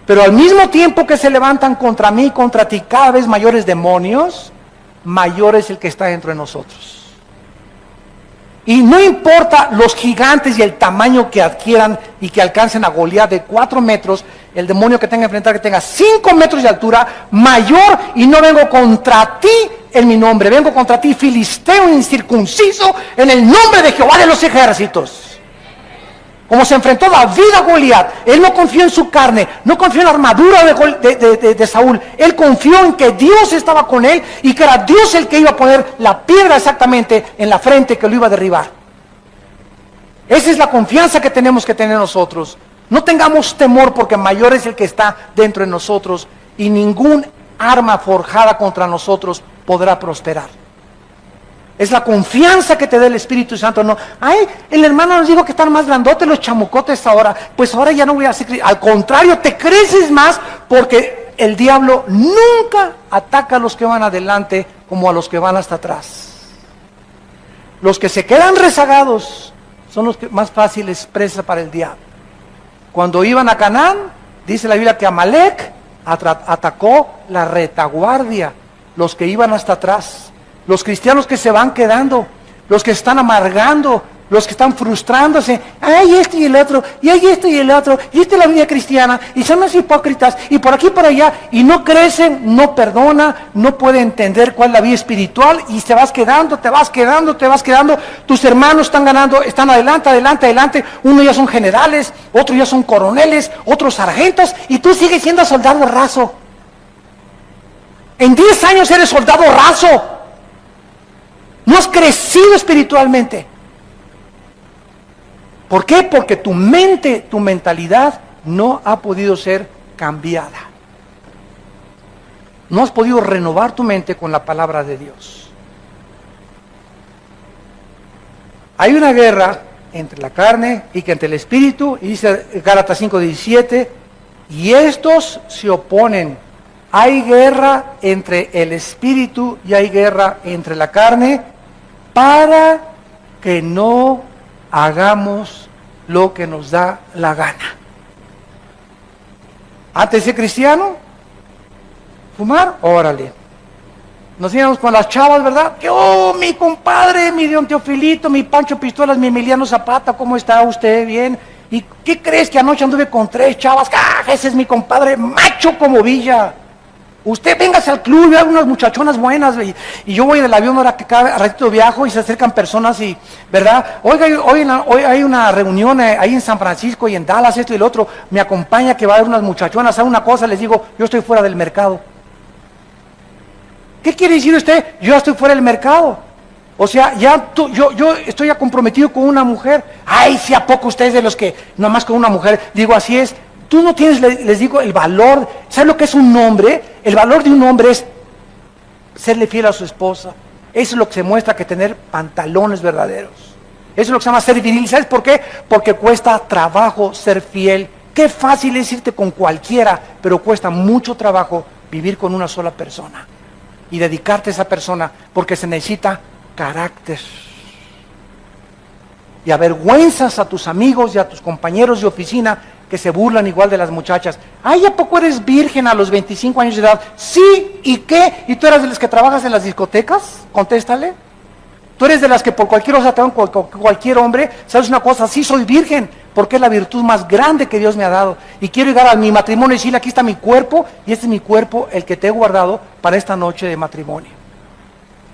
Pero al mismo tiempo que se levantan contra mí, contra ti, cada vez mayores demonios, mayor es el que está dentro de nosotros. Y no importa los gigantes y el tamaño que adquieran y que alcancen a Goliat de 4 metros, el demonio que tenga que enfrentar que tenga 5 metros de altura, mayor, y no vengo contra ti en mi nombre, vengo contra ti, filisteo incircunciso, en el nombre de Jehová de los ejércitos. Como se enfrentó David a Goliat, él no confió en su carne, no confió en la armadura de Saúl, él confió en que Dios estaba con él y que era Dios el que iba a poner la piedra exactamente en la frente que lo iba a derribar. Esa es la confianza que tenemos que tener nosotros. No tengamos temor porque mayor es el que está dentro de nosotros y ningún arma forjada contra nosotros podrá prosperar. Es la confianza que te da el Espíritu Santo. No, ay, el hermano nos dijo que están más grandotes los chamucotes ahora. Pues ahora ya no voy a hacer. Al contrario, te creces más porque el diablo nunca ataca a los que van adelante como a los que van hasta atrás. Los que se quedan rezagados son los que más fáciles presa para el diablo. Cuando iban a Canaán, dice la Biblia que Amalek atacó la retaguardia, los que iban hasta atrás. Los cristianos que se van quedando, los que están amargando, los que están frustrándose, ay esto y el otro, y hay esto y el otro, y esta es la vida cristiana, y son los hipócritas, y por aquí y por allá, y no crecen, no perdona, no puede entender cuál es la vida espiritual, y te vas quedando, tus hermanos están ganando, están adelante, unos ya son generales, otros ya son coroneles, otros sargentos, y tú sigues siendo soldado raso. En 10 años eres soldado raso. No has crecido espiritualmente. ¿Por qué? Porque tu mente, tu mentalidad no ha podido ser cambiada. No has podido renovar tu mente con la palabra de Dios. Hay una guerra entre la carne y que entre el espíritu, y dice Gálatas 5:17, y estos se oponen. Hay guerra entre el espíritu y hay guerra entre la carne, para que no hagamos lo que nos da la gana. Antes de ser cristiano, fumar, órale. Nos íbamos con las chavas, ¿verdad? Que, oh, mi compadre, mi don Teofilito, mi Pancho Pistolas, mi Emiliano Zapata, ¿cómo está usted? Bien. ¿Y qué crees que anoche anduve con 3 chavas? ¡Ah, ese es mi compadre, macho como Villa! Usted véngase al club, vea unas muchachonas buenas, y yo voy del avión ahora que cada ratito viajo y se acercan personas y, ¿verdad? Oiga, hoy hay una reunión ahí en San Francisco y en Dallas, esto y lo otro, me acompaña que va a haber unas muchachonas, ¿sabe una cosa? Les digo, yo estoy fuera del mercado. ¿Qué quiere decir usted? Yo ya estoy fuera del mercado. O sea, yo estoy ya comprometido con una mujer. Ay, si a poco ustedes de los que nomás con una mujer, digo, así es. Tú no tienes, les digo, el valor. ¿Sabes lo que es un hombre? El valor de un hombre es serle fiel a su esposa. Eso es lo que se muestra que tener pantalones verdaderos. Eso es lo que se llama ser viril. ¿Sabes por qué? Porque cuesta trabajo ser fiel. Qué fácil es irte con cualquiera, pero cuesta mucho trabajo vivir con una sola persona. Y dedicarte a esa persona, porque se necesita carácter. Y avergüenzas a tus amigos y a tus compañeros de oficina que se burlan igual de las muchachas. Ay, ¿a poco eres virgen a los 25 años de edad? Sí, ¿y qué? ¿Y tú eres de las que trabajas en las discotecas? Contéstale. Tú eres de las que por cualquier cosa te dan con cualquier hombre. ¿Sabes una cosa? Sí, soy virgen, porque es la virtud más grande que Dios me ha dado. Y quiero llegar a mi matrimonio y decirle, aquí está mi cuerpo, y este es mi cuerpo, el que te he guardado para esta noche de matrimonio.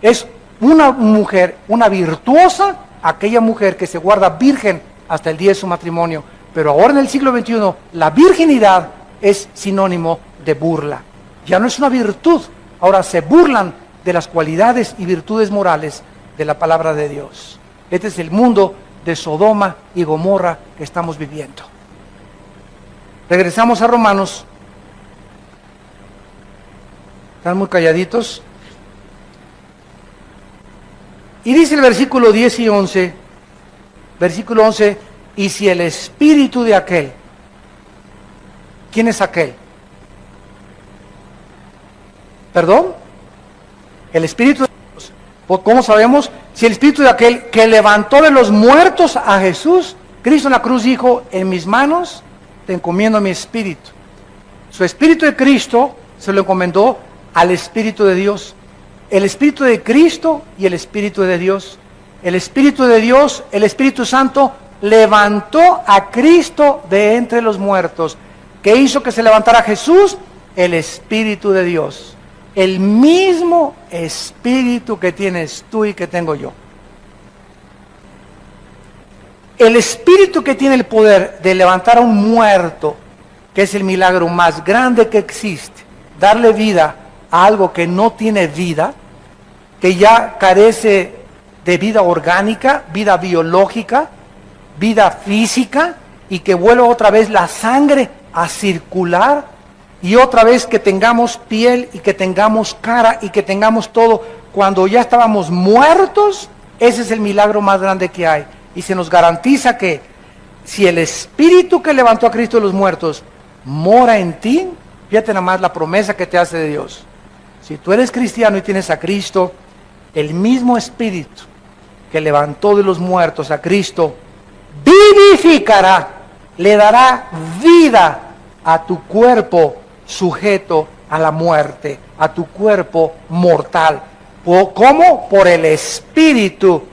Es una mujer, una virtuosa, aquella mujer que se guarda virgen hasta el día de su matrimonio. Pero ahora en el siglo XXI, la virginidad es sinónimo de burla. Ya no es una virtud, ahora se burlan de las cualidades y virtudes morales de la palabra de Dios. Este es el mundo de Sodoma y Gomorra que estamos viviendo. Regresamos a Romanos. Están muy calladitos. Y dice el versículo 10 y 11, versículo 11, y si el espíritu de aquel, ¿quién es aquel? ¿Perdón? El espíritu de Dios. ¿Cómo sabemos? Si el espíritu de aquel que levantó de los muertos a Jesús, Cristo en la cruz dijo, en mis manos te encomiendo mi espíritu. Su espíritu de Cristo se lo encomendó al espíritu de Dios. El espíritu de Cristo y el espíritu de Dios. El espíritu de Dios, el Espíritu Santo, levantó a Cristo de entre los muertos. ¿Qué hizo que se levantara Jesús? El Espíritu de Dios. El mismo Espíritu que tienes tú y que tengo yo. El Espíritu que tiene el poder de levantar a un muerto, que es el milagro más grande que existe, darle vida a algo que no tiene vida, que ya carece de vida orgánica, vida biológica, vida física, y que vuelva otra vez la sangre a circular, y otra vez que tengamos piel y que tengamos cara y que tengamos todo, cuando ya estábamos muertos. Ese es el milagro más grande que hay, y se nos garantiza que si el Espíritu que levantó a Cristo de los muertos mora en ti, fíjate nada más la promesa que te hace de Dios. Si tú eres cristiano y tienes a Cristo, el mismo Espíritu que levantó de los muertos a Cristo vivificará, le dará vida a tu cuerpo sujeto a la muerte, a tu cuerpo mortal. ¿Cómo? Por el Espíritu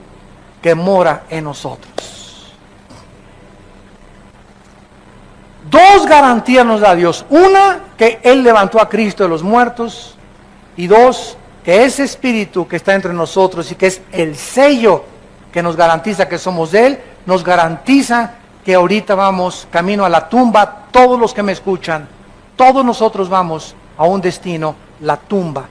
que mora en nosotros. Dos garantías nos da Dios. Una, que Él levantó a Cristo de los muertos. Y dos, que ese Espíritu que está entre nosotros y que es el sello que nos garantiza que somos de Él, nos garantiza que ahorita vamos camino a la tumba. Todos los que me escuchan, todos nosotros vamos a un destino, la tumba.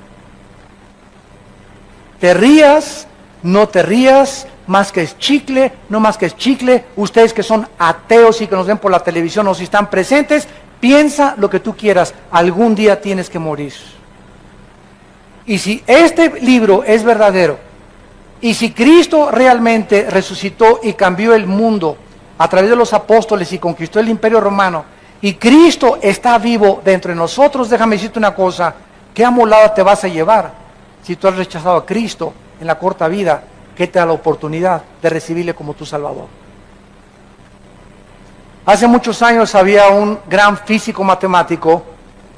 Te rías, no te rías, más que es chicle, no más que es chicle. Ustedes que son ateos y que nos ven por la televisión o si están presentes, piensa lo que tú quieras, algún día tienes que morir. Y si este libro es verdadero, y si Cristo realmente resucitó y cambió el mundo a través de los apóstoles y conquistó el imperio romano, y Cristo está vivo dentro de nosotros, déjame decirte una cosa, ¿qué amolada te vas a llevar si tú has rechazado a Cristo en la corta vida que te da la oportunidad de recibirle como tu Salvador? Hace muchos años había un gran físico matemático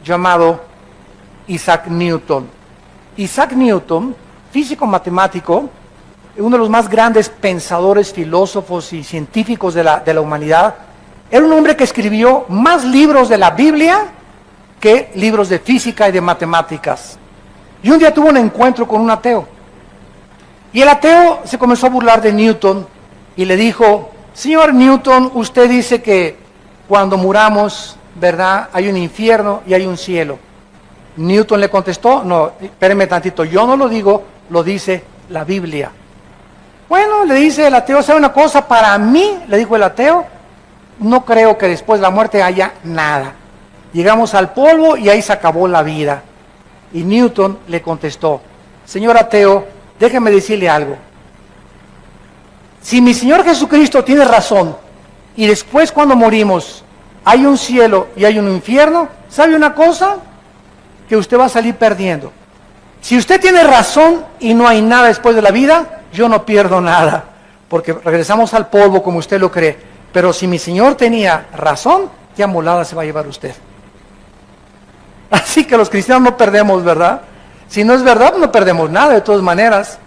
llamado Isaac Newton. Isaac Newton, físico matemático, uno de los más grandes pensadores, filósofos y científicos de la humanidad, era un hombre que escribió más libros de la Biblia que libros de física y de matemáticas. Y un día tuvo un encuentro con un ateo. Y el ateo se comenzó a burlar de Newton y le dijo, señor Newton, usted dice que cuando muramos, ¿verdad?, hay un infierno y hay un cielo. Newton le contestó, no, espéreme tantito, yo no lo digo, lo dice la Biblia. Bueno, le dice el ateo, ¿sabe una cosa? Para mí, le dijo el ateo, no creo que después de la muerte haya nada. Llegamos al polvo y ahí se acabó la vida. Y Newton le contestó, señor ateo, déjeme decirle algo. Si mi Señor Jesucristo tiene razón, y después cuando morimos hay un cielo y hay un infierno, ¿sabe una cosa? Que usted va a salir perdiendo. Si usted tiene razón y no hay nada después de la vida, yo no pierdo nada, porque regresamos al polvo como usted lo cree. Pero si mi Señor tenía razón, qué amolada se va a llevar usted. Así que los cristianos no perdemos, ¿verdad? Si no es verdad, no perdemos nada de todas maneras.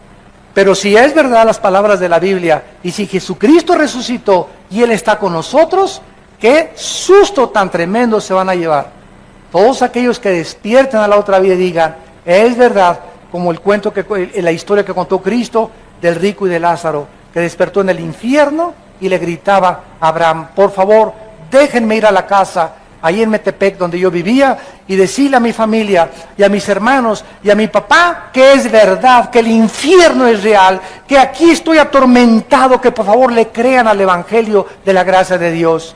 Pero si es verdad las palabras de la Biblia, y si Jesucristo resucitó y Él está con nosotros, qué susto tan tremendo se van a llevar. Todos aquellos que despierten a la otra vida y digan, es verdad, como el cuento, la historia que contó Cristo del rico y de Lázaro, que despertó en el infierno y le gritaba a Abraham, por favor, déjenme ir a la casa, ahí en Metepec, donde yo vivía, y decirle a mi familia y a mis hermanos y a mi papá que es verdad, que el infierno es real, que aquí estoy atormentado, que por favor le crean al Evangelio de la gracia de Dios.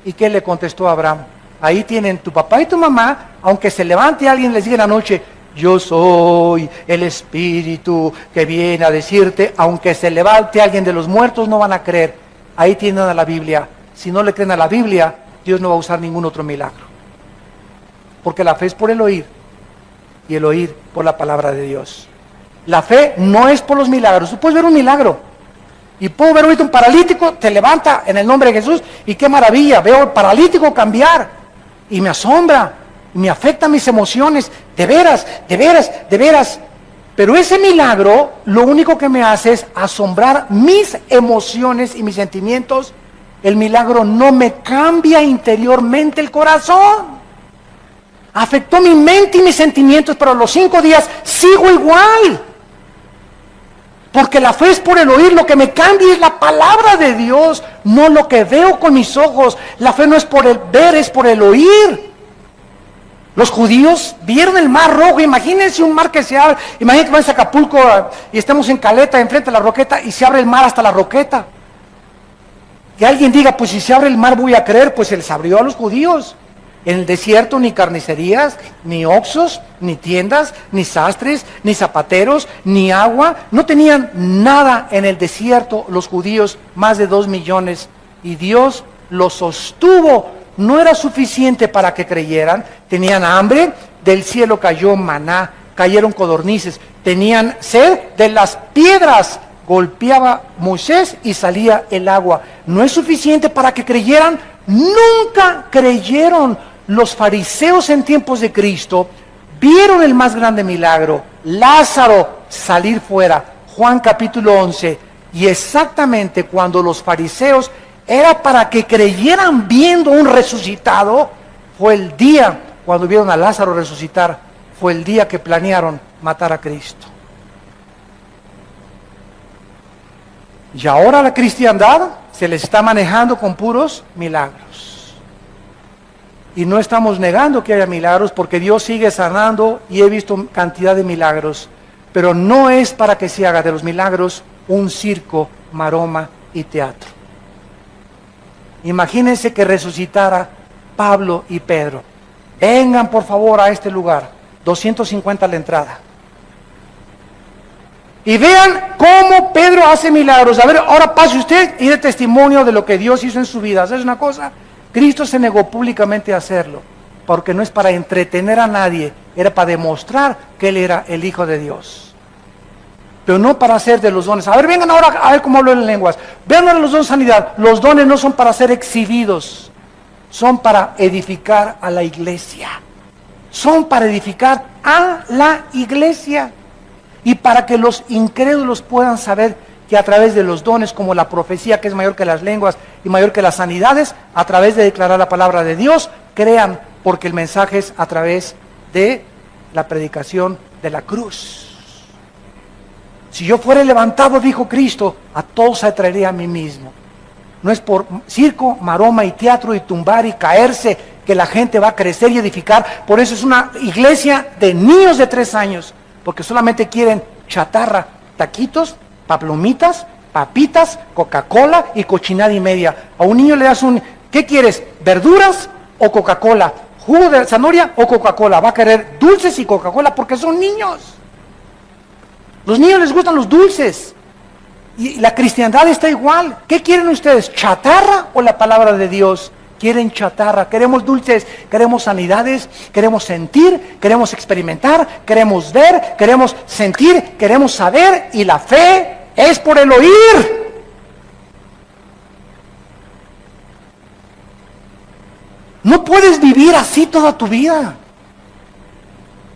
¿Y qué le contestó Abraham? Ahí tienen tu papá y tu mamá, aunque se levante alguien y les diga en la noche, yo soy el Espíritu que viene a decirte, aunque se levante alguien de los muertos, no van a creer. Ahí tienen a la Biblia. Si no le creen a la Biblia, Dios no va a usar ningún otro milagro. Porque la fe es por el oír, y el oír por la palabra de Dios. La fe no es por los milagros. Tú puedes ver un milagro, y puedo ver ahorita un paralítico, te levanta en el nombre de Jesús, y qué maravilla, veo al paralítico cambiar, y me asombra, y me afecta mis emociones, de veras, de veras, de veras. Pero ese milagro, lo único que me hace es asombrar mis emociones y mis sentimientos. El milagro no me cambia interiormente el corazón. Afectó mi mente y mis sentimientos, pero a los 5 días sigo igual. Porque la fe es por el oír, lo que me cambia es la palabra de Dios, no lo que veo con mis ojos. La fe no es por el ver, es por el oír. Los judíos vieron el mar rojo, imagínense un mar que se abre, imagínense que vamos a Acapulco y estamos en Caleta, enfrente de la Roqueta, y se abre el mar hasta la Roqueta. Que alguien diga, pues si se abre el mar voy a creer, pues se les abrió a los judíos. En el desierto ni carnicerías, ni oxos, ni tiendas, ni sastres, ni zapateros, ni agua. No tenían nada en el desierto los judíos, más de 2 millones. Y Dios los sostuvo. No era suficiente para que creyeran. Tenían hambre, del cielo cayó maná, cayeron codornices. Tenían sed, de las piedras golpeaba Moisés y salía el agua. No es suficiente para que creyeran. Nunca creyeron. Los fariseos en tiempos de Cristo vieron el más grande milagro, Lázaro salir fuera, Juan capítulo 11, y exactamente cuando los fariseos era para que creyeran viendo un resucitado, fue el día cuando vieron a Lázaro resucitar, fue el día que planearon matar a Cristo. Y ahora la cristiandad se les está manejando con puros milagros. Y no estamos negando que haya milagros, porque Dios sigue sanando y he visto cantidad de milagros. Pero no es para que se haga de los milagros un circo, maroma y teatro. Imagínense que resucitara Pablo y Pedro. Vengan por favor a este lugar, 250 a la entrada. Y vean cómo Pedro hace milagros. A ver, ahora pase usted y dé testimonio de lo que Dios hizo en su vida. ¿Sabes una cosa? Cristo se negó públicamente a hacerlo, porque no es para entretener a nadie, era para demostrar que Él era el Hijo de Dios. Pero no para hacer de los dones. A ver, vengan ahora a ver cómo hablo en lenguas. Vean ahora los dones de sanidad. Los dones no son para ser exhibidos, son para edificar a la iglesia. Son para edificar a la iglesia. Y para que los incrédulos puedan saber que a través de los dones, como la profecía, que es mayor que las lenguas y mayor que las sanidades, a través de declarar la palabra de Dios, crean, porque el mensaje es a través de la predicación de la cruz. Si yo fuera levantado, dijo Cristo, a todos atraería a mí mismo. No es por circo, maroma y teatro y tumbar y caerse que la gente va a crecer y edificar. Por eso es una iglesia de niños de 3 años, porque solamente quieren chatarra, taquitos, palomitas, papitas, Coca-Cola y cochinada y media. A un niño le das ¿qué quieres? ¿Verduras o Coca-Cola? ¿Jugo de zanahoria o Coca-Cola? Va a querer dulces y Coca-Cola porque son niños. Los niños les gustan los dulces. Y la cristiandad está igual. ¿Qué quieren ustedes? ¿Chatarra o la palabra de Dios? Quieren chatarra, queremos dulces, queremos sanidades, queremos sentir, queremos experimentar, queremos ver, queremos sentir, queremos saber, y la fe es por el oír. No puedes vivir así toda tu vida.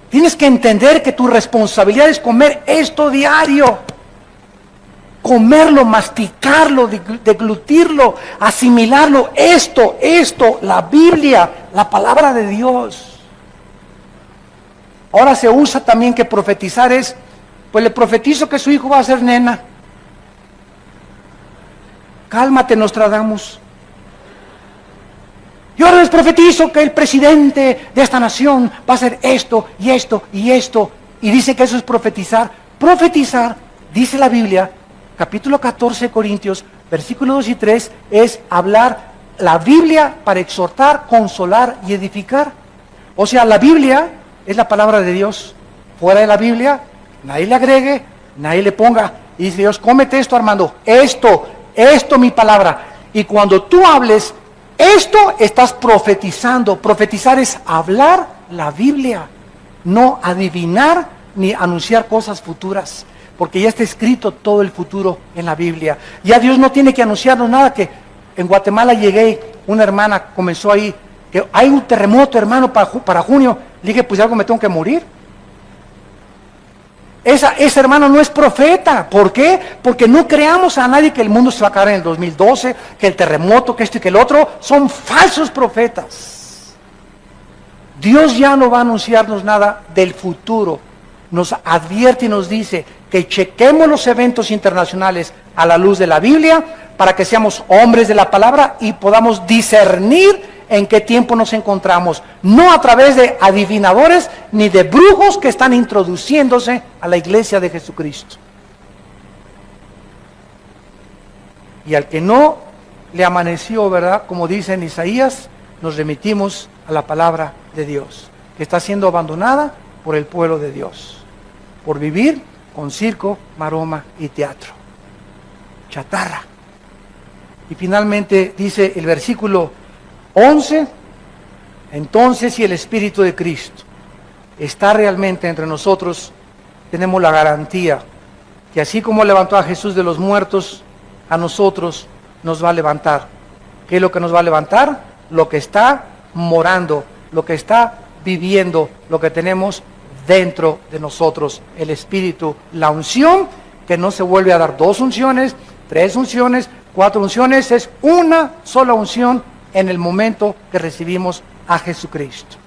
Tienes que entender que tu responsabilidad es comer esto diario. Comerlo, masticarlo, deglutirlo, asimilarlo, esto, la Biblia, la palabra de Dios. Ahora se usa también que profetizar es, pues le profetizo que su hijo va a ser nena. Cálmate, Nostradamus. Yo les profetizo que el presidente de esta nación va a hacer esto y esto y esto. Y dice que eso es profetizar. Profetizar, dice la Biblia, capítulo 14 de Corintios, versículos 2 y 3, es hablar la Biblia para exhortar, consolar y edificar. O sea, la Biblia es la palabra de Dios. Fuera de la Biblia, nadie le agregue, nadie le ponga. Y dice Dios, cómete esto, Armando, esto, mi palabra. Y cuando tú hables esto, estás profetizando. Profetizar es hablar la Biblia, no adivinar ni anunciar cosas futuras, porque ya está escrito todo el futuro en la Biblia. Ya Dios no tiene que anunciarnos nada. Que en Guatemala llegué, una hermana comenzó ahí, que hay un terremoto, hermano, para junio. Le dije, pues algo me tengo que morir. Esa hermana no es profeta. ¿Por qué? Porque no creamos a nadie que el mundo se va a acabar en el 2012, que el terremoto, que esto y que el otro. Son falsos profetas. Dios ya no va a anunciarnos nada del futuro. Nos advierte y nos dice que chequemos los eventos internacionales a la luz de la Biblia para que seamos hombres de la palabra y podamos discernir en qué tiempo nos encontramos, no a través de adivinadores ni de brujos que están introduciéndose a la iglesia de Jesucristo. Y al que no le amaneció, ¿verdad? Como dice en Isaías, nos remitimos a la palabra de Dios, que está siendo abandonada por el pueblo de Dios, por vivir con circo, maroma y teatro. Chatarra. Y finalmente dice el versículo 11, entonces si el Espíritu de Cristo está realmente entre nosotros, tenemos la garantía que así como levantó a Jesús de los muertos, a nosotros nos va a levantar. ¿Qué es lo que nos va a levantar? Lo que está morando, lo que está viviendo, lo que tenemos dentro de nosotros, el Espíritu, la unción, que no se vuelve a dar 2 unciones, 3 unciones, 4 unciones, es una sola unción en el momento que recibimos a Jesucristo.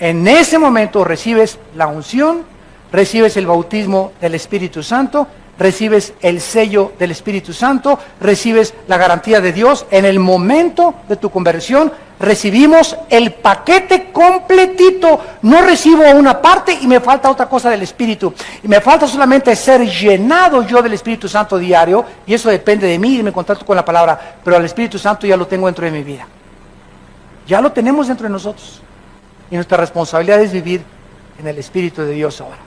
En ese momento recibes la unción, recibes el bautismo del Espíritu Santo, recibes el sello del Espíritu Santo, recibes la garantía de Dios. En el momento de tu conversión recibimos el paquete completito. No recibo una parte y me falta otra cosa del Espíritu. Y me falta solamente ser llenado yo del Espíritu Santo diario, y eso depende de mí y me contacto con la palabra, pero al Espíritu Santo ya lo tengo dentro de mi vida. Ya lo tenemos dentro de nosotros. Y nuestra responsabilidad es vivir en el Espíritu de Dios ahora.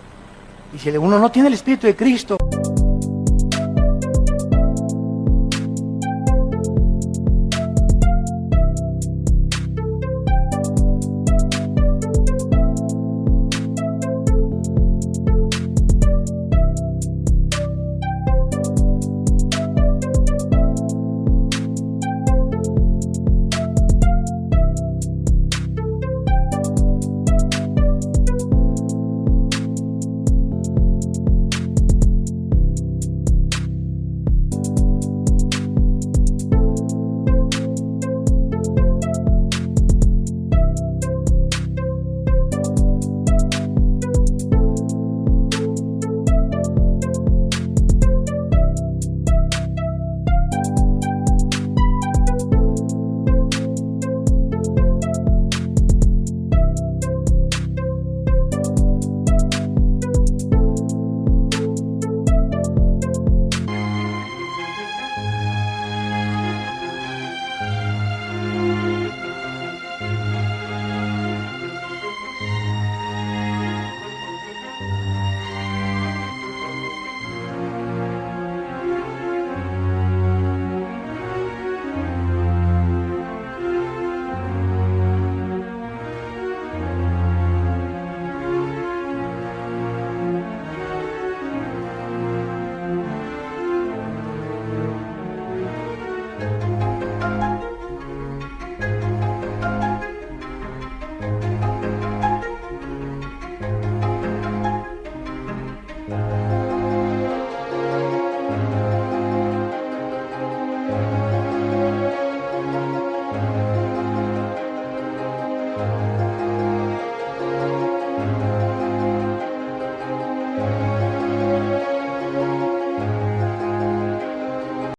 Y si uno no tiene el Espíritu de Cristo...